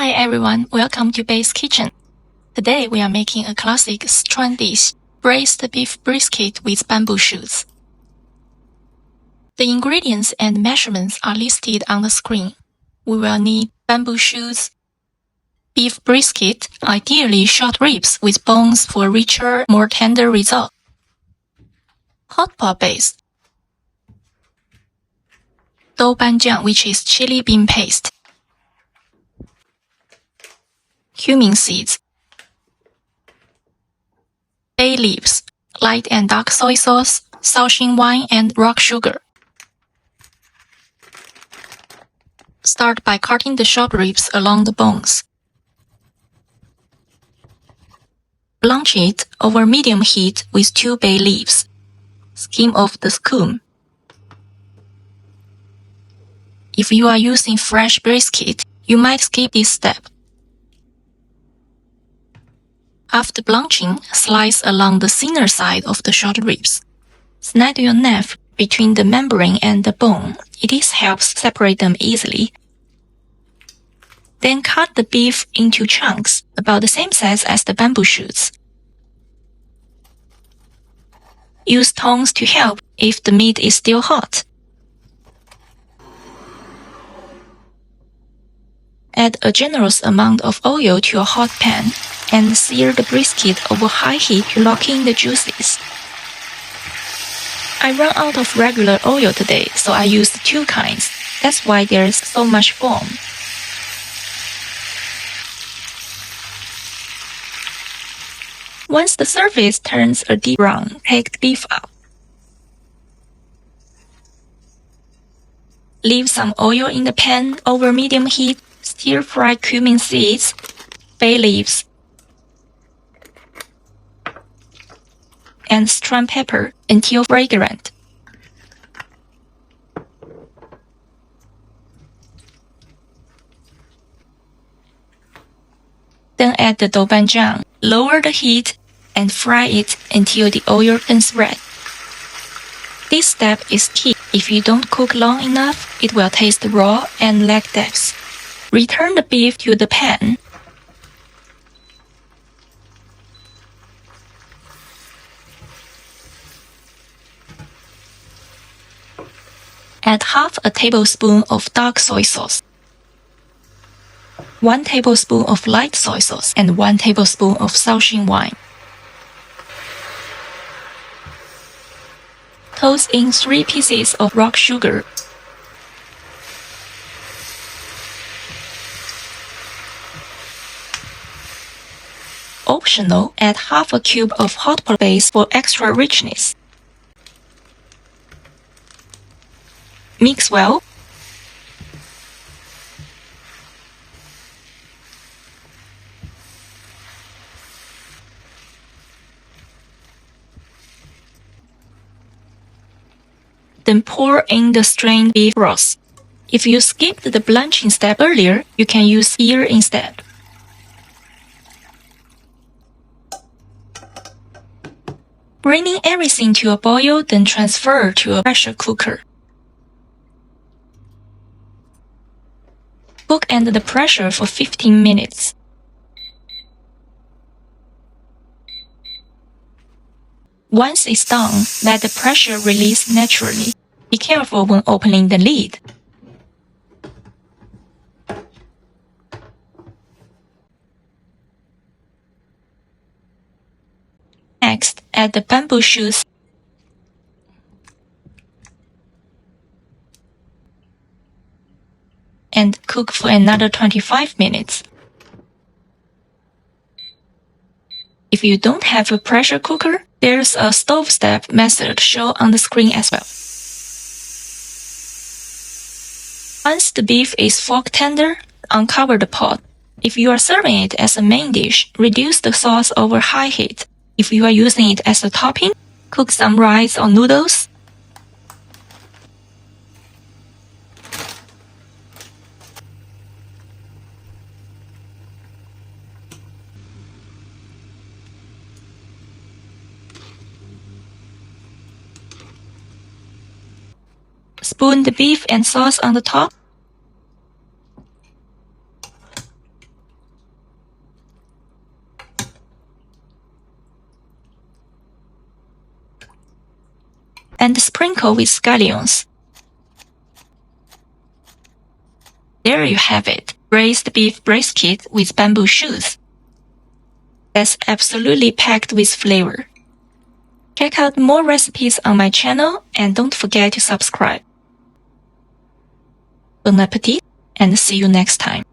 Hi everyone, welcome to Braised Kitchen. Today we are making a classic Sichuan dish, Braised Beef Brisket with bamboo shoots. The ingredients and measurements are listed on the screen. We will need bamboo shoots, beef brisket, ideally short ribs with bones for richer, more tender result, hot pot base, doubanjiang, which is chili bean paste, cumin seeds, bay leaves, light and dark soy sauce, Sichuan wine, and rock sugar. Start by cutting the short ribs along the bones. Blanch it over medium heat with 2 bay leaves. Skim off the scum. If you are using fresh brisket, you might skip this step. After blanching, slice along the thinner side of the short ribs. Snag your knife between the membrane and the bone. It helps separate them easily. Then cut the beef into chunks about the same size as the bamboo shoots. Use tongs to help if the meat is still hot. Add a generous amount of oil to a hot pan and sear the brisket over high heat to lock in the juices. I ran out of regular oil today, so I used 2 kinds. That's why there's so much foam. Once the surface turns a deep brown, take the beef out. Leave some oil in the pan over medium heat. Stir-fry cumin seeds, bay leaves, and strain pepper until fragrant. Then add the doubanjiang, lower the heat, and fry it until the oil turns red. This step is key. If you don't cook long enough, it will taste raw and lack depth. Return the beef to the pan. Add half a tablespoon of dark soy sauce, 1 tablespoon of light soy sauce, and 1 tablespoon of Sichuan wine. Toss in 3 pieces of rock sugar. Optional, add half a cube of hot pot base for extra richness. Mix well. Then pour in the strained beef broth. If you skipped the blanching step earlier, you can use here instead. Bringing everything to a boil, then transfer to a pressure cooker. Cook under the pressure for 15 minutes. Once it's done, let the pressure release naturally. Be careful when opening the lid. Next, add the bamboo shoots and cook for another 25 minutes. If you don't have a pressure cooker, there's a stovetop method shown on the screen as well. Once the beef is fork tender, uncover the pot. If you are serving it as a main dish, reduce the sauce over high heat. If you are using it as a topping, cook some rice or noodles. Spoon the beef and sauce on the top. and sprinkle with scallions. There you have it, braised beef brisket with bamboo shoots. That's absolutely packed with flavor. Check out more recipes on my channel and don't forget to subscribe. Bon appetit and see you next time.